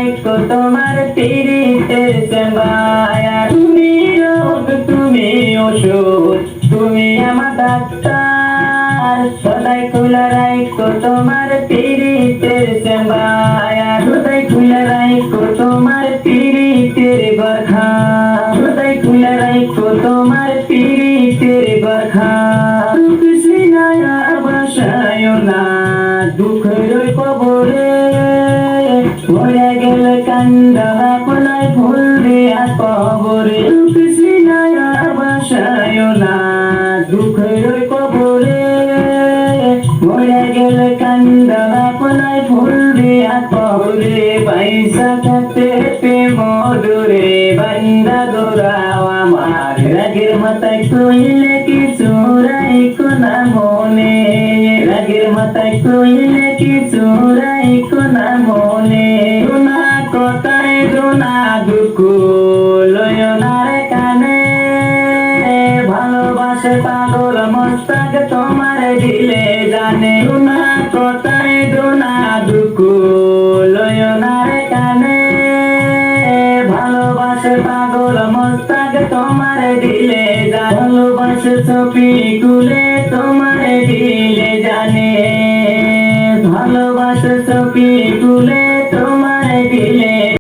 রাইখো তোমার পিরিতের সেবায়া। তুমি রোগ তুমি ওষুধ তুমি আমার ডাক্তার, সদাই খোলা রাইখো তোমার পিরিতের সেবায়া। সদাই খোলা রাইখো তোমার পিরিতের বরখা, সদাই খোলা রাইখো তোমার পিরিতের বরখা। বাসায় না দুঃখের কবরে, মরে গেলে কান্দালা কোনায় ফুল দিয়া কবরে। বাসায় না দুঃখের কবরে, মরে গেলে কান্দালা কোনায় ফুল দিয়া কবরে। পয়সা থাকতে মধুরে বান্দা দৌড়াও আমার, রাগের মাথায় কইলে কিছু রাইখো না মনে, রাগের মাথায় কইলে কিছু রাইখো না মনে। দোনা কথায় দোনা দুঃখ লয় না রে কানে, ভালোবাসে পাগল মস্তাক তোমার দিলে জানে। দোনা কথায় দোনা দুঃখ লয় না রে কানে, ভালোবাসে পাগল মস্তাক তোমার দিলে জানে। ভালোবাসে ছবি কুলে তোমার দিলে জানে, ভালোবাসে ছবি কুলে